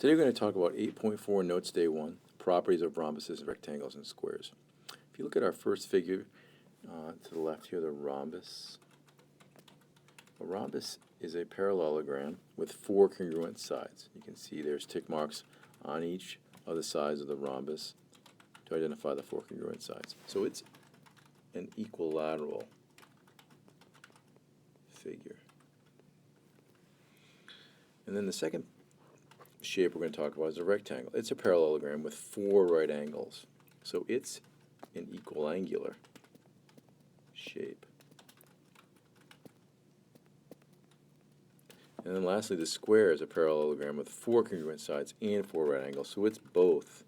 Today we're going to talk about 8.4 Notes Day 1, properties of rhombuses, rectangles, and squares. If you look at our first figure to the left here, the rhombus. A rhombus is a parallelogram with four congruent sides. You can see there's tick marks on each of the sides of the rhombus to identify the four congruent sides. So it's an equilateral figure. And then the second shape we're going to talk about is a rectangle. It's a parallelogram with four right angles. So it's an equiangular shape. And then lastly, the square is a parallelogram with four congruent sides and four right angles. So it's both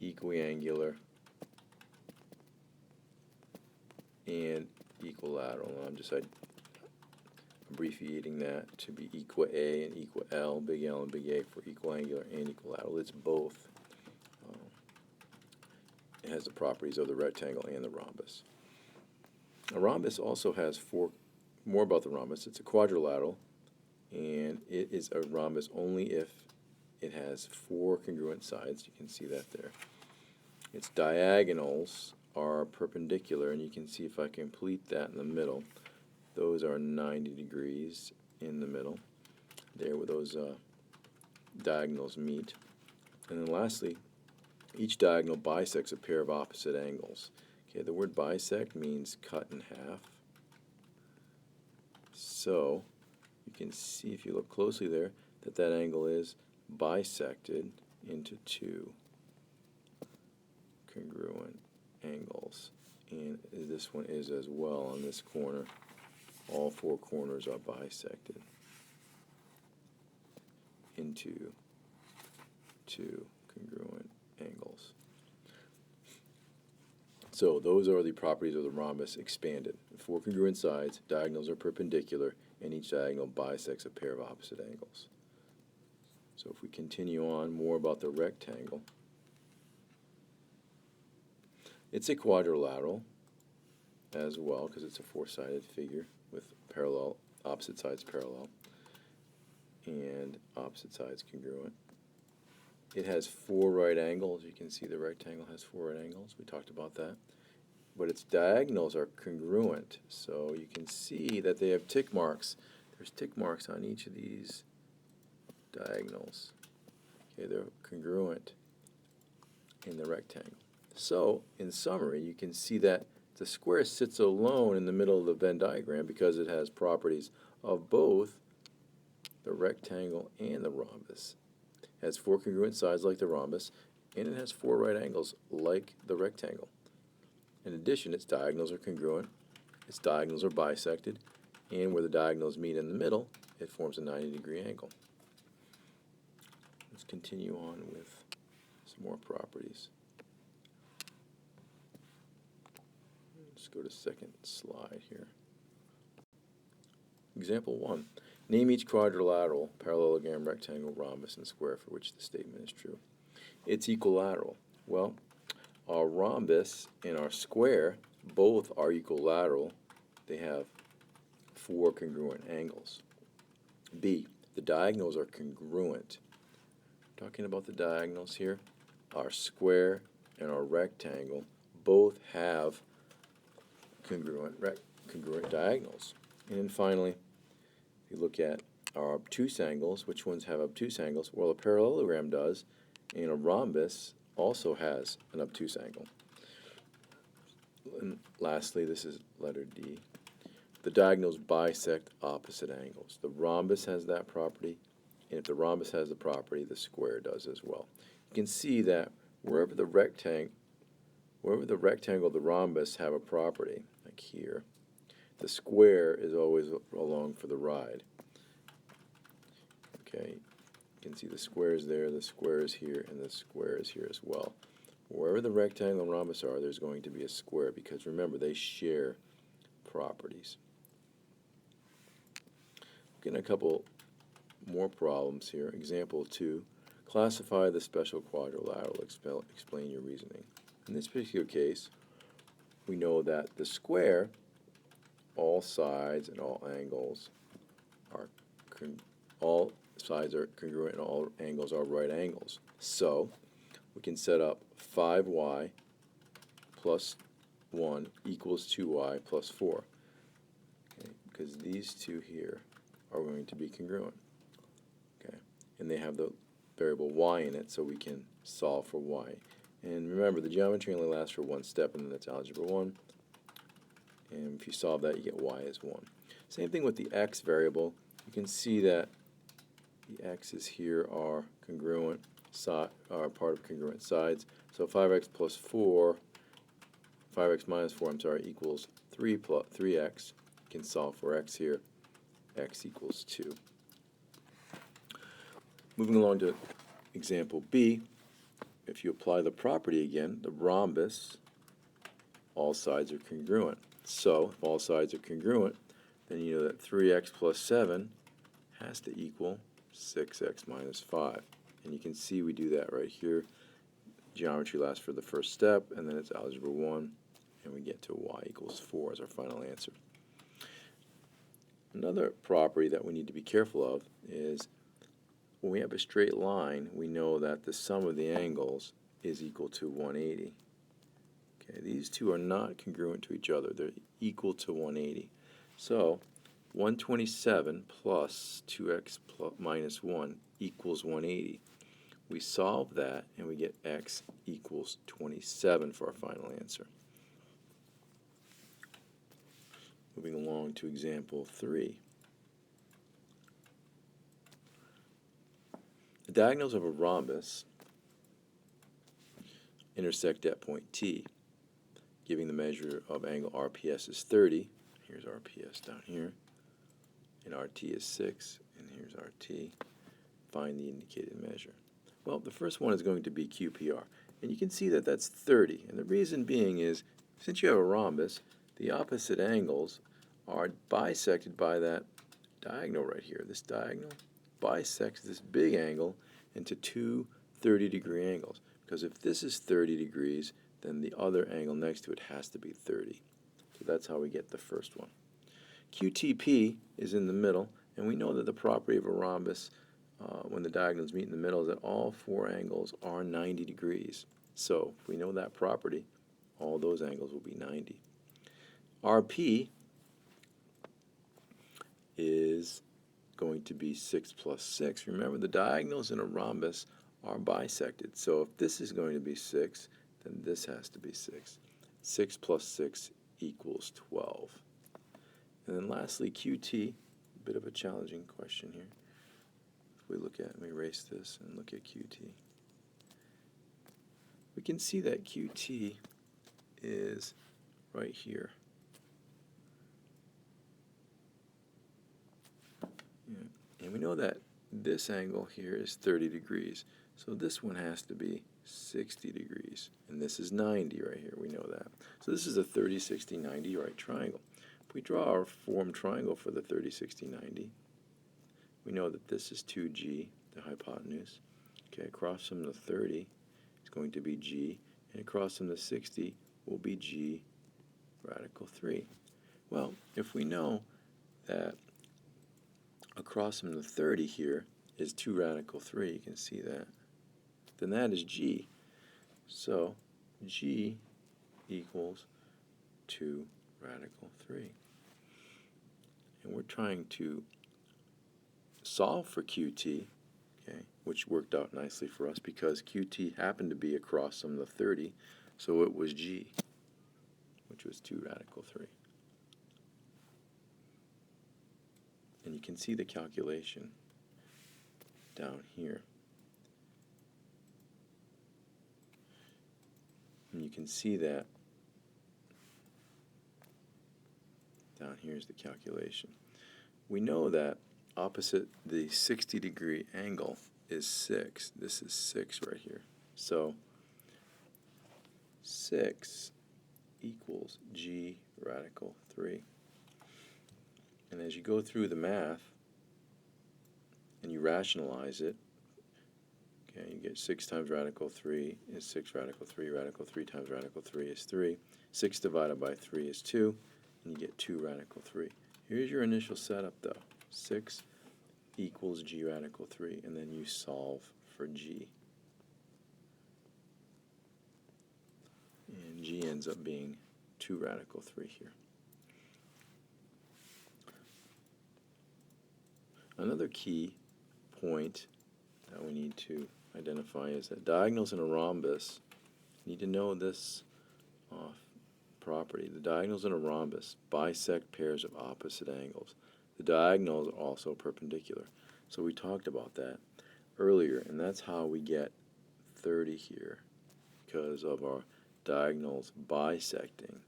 equiangular and equilateral. And I'm just abbreviating that to be equa A and equa L, big L and big A for equiangular and equilateral. It's both. It has the properties of the rectangle and the rhombus. A rhombus also has more about the rhombus. It's a quadrilateral, and it is a rhombus only if it has four congruent sides. You can see that there. Its diagonals are perpendicular, and you can see if I complete that in the middle. Those are 90 degrees in the middle, there where those diagonals meet. And then lastly, each diagonal bisects a pair of opposite angles. Okay, the word bisect means cut in half. So you can see if you look closely there that that angle is bisected into two congruent angles. And this one is as well on this corner. All four corners are bisected into two congruent angles. So those are the properties of the rhombus expanded. Four congruent sides, diagonals are perpendicular, and each diagonal bisects a pair of opposite angles. So if we continue on, more about the rectangle. It's a quadrilateral as well because it's a four-sided figure with opposite sides parallel and opposite sides congruent. It has four right angles. You can see the rectangle has four right angles. We talked about that. But its diagonals are congruent, so you can see that they have tick marks. There's tick marks on each of these diagonals. Okay, they're congruent in the rectangle. So, in summary, you can see that the square sits alone in the middle of the Venn diagram because it has properties of both the rectangle and the rhombus. It has four congruent sides like the rhombus, and it has four right angles like the rectangle. In addition, its diagonals are congruent, its diagonals are bisected, and where the diagonals meet in the middle, it forms a 90-degree angle. Let's continue on with some more properties. Let's go to second slide here. Example 1. Name each quadrilateral, parallelogram, rectangle, rhombus, and square for which the statement is true. It's equilateral. Well, our rhombus and our square both are equilateral. They have four congruent angles. B. The diagonals are congruent. Talking about the diagonals here, our square and our rectangle both have congruent diagonals. And then finally, if you look at our obtuse angles, which ones have obtuse angles? Well, a parallelogram does, and a rhombus also has an obtuse angle. And lastly, this is letter D. The diagonals bisect opposite angles. The rhombus has that property, and if the rhombus has the property, the square does as well. You can see that wherever the rectangle, the rhombus have a property, like here, the square is always along for the ride. Okay, you can see the square is there, the square is here, and the square is here as well. Wherever the rectangle and rhombus are, there's going to be a square because remember, they share properties. Getting a couple more problems here. Example 2. Classify the special quadrilateral. Explain your reasoning. In this particular case, we know that the square, all sides and all angles are all sides are congruent and all angles are right angles. So we can set up 5y plus 1 equals 2y plus 4. Okay, because these two here are going to be congruent. Okay, and they have the variable y in it, so we can solve for y. And remember, the geometry only lasts for one step, and then that's algebra 1. And if you solve that, you get y as 1. Same thing with the x variable. You can see that the x's here are congruent, are part of congruent sides. So 5x plus 4, 5x minus 4, equals 3x. You can solve for x here. X equals 2. Moving along to example B, if you apply the property again, the rhombus, all sides are congruent. So if all sides are congruent, then you know that 3x plus 7 has to equal 6x minus 5. And you can see we do that right here. Geometry lasts for the first step, and then it's algebra 1, and we get to y equals 4 as our final answer. Another property that we need to be careful of is when we have a straight line, we know that the sum of the angles is equal to 180. Okay, these two are not congruent to each other. They're equal to 180. So 127 plus 2x minus 1 equals 180. We solve that, and we get x equals 27 for our final answer. Moving along to example 3. The diagonals of a rhombus intersect at point T, giving the measure of angle RPS is 30. Here's RPS down here, and RT is 6, and here's RT. Find the indicated measure. Well, the first one is going to be QPR, and you can see that that's 30, and the reason being is, since you have a rhombus, the opposite angles are bisected by that diagonal right here. This diagonal bisects this big angle into two 30-degree angles, because if this is 30 degrees, then the other angle next to it has to be 30. So that's how we get the first one. QTP is in the middle, and we know that the property of a rhombus when the diagonals meet in the middle is that all four angles are 90 degrees. So if we know that property, all those angles will be 90. RP is going to be 6 plus 6. Remember, the diagonals in a rhombus are bisected. So if this is going to be 6, then this has to be 6. 6 plus 6 equals 12. And then lastly, QT, a bit of a challenging question here. If we look at, let me erase this and look at QT. We can see that QT is right here. Yeah. And we know that this angle here is 30 degrees. So this one has to be 60 degrees. And this is 90 right here. We know that. So this is a 30, 60, 90 right triangle. If we draw our formed triangle for the 30, 60, 90, we know that this is 2G, the hypotenuse. Okay, across from the 30 is going to be G, and across from the 60 will be G radical 3. Well, if we know that across from the 30 here is 2 radical 3, you can see that, then that is G. So G equals 2 radical 3. And we're trying to solve for QT, okay, which worked out nicely for us because QT happened to be across from the 30, so it was G, which was 2 radical 3. And you can see the calculation down here. And you can see that down here is the calculation. We know that opposite the 60-degree angle is 6. This is 6 right here. So 6 equals G radical 3. And as you go through the math and you rationalize it, okay, you get 6 times radical 3 is 6 radical 3 times radical 3 is 3. 6 divided by 3 is 2, and you get 2 radical 3. Here's your initial setup though. 6 equals g radical 3, and then you solve for g. And g ends up being 2 radical 3 here. Another key point that we need to identify is that diagonals in a rhombus, you need to know this property. The diagonals in a rhombus bisect pairs of opposite angles. The diagonals are also perpendicular. So we talked about that earlier, and that's how we get 30 here, because of our diagonals bisecting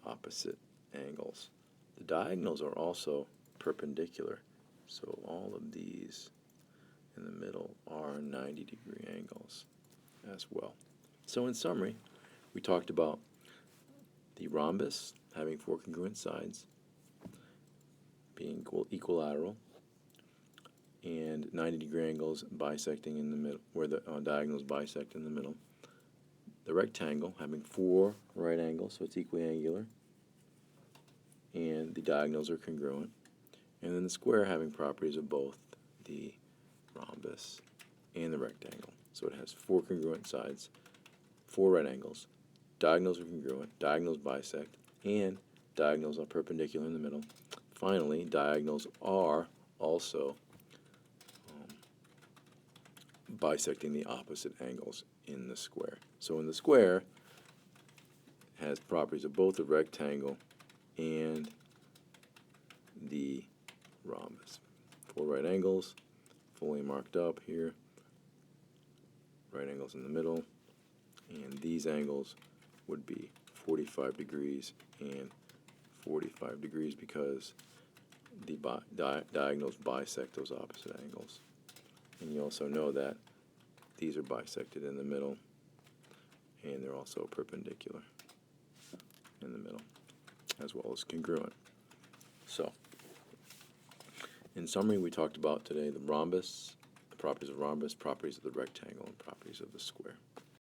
opposite angles. The diagonals are also perpendicular, so all of these in the middle are 90-degree angles as well. So in summary, we talked about the rhombus having 4 congruent sides, being equilateral, and 90-degree angles bisecting in the middle, where the diagonals bisect in the middle. The rectangle having 4 right angles, so it's equiangular, and the diagonals are congruent. And then the square having properties of both the rhombus and the rectangle. So it has 4 congruent sides, 4 right angles, diagonals are congruent, diagonals bisect, and diagonals are perpendicular in the middle. Finally, diagonals are also bisecting the opposite angles in the square. So in the square, it has properties of both the rectangle and the rhombus. 4 right angles, fully marked up here, right angles in the middle, and these angles would be 45 degrees and 45 degrees because the diagonals bisect those opposite angles. And you also know that these are bisected in the middle, and they're also perpendicular in the middle, as well as congruent. So, in summary, we talked about today the rhombus, the properties of the rhombus, properties of the rectangle, and properties of the square.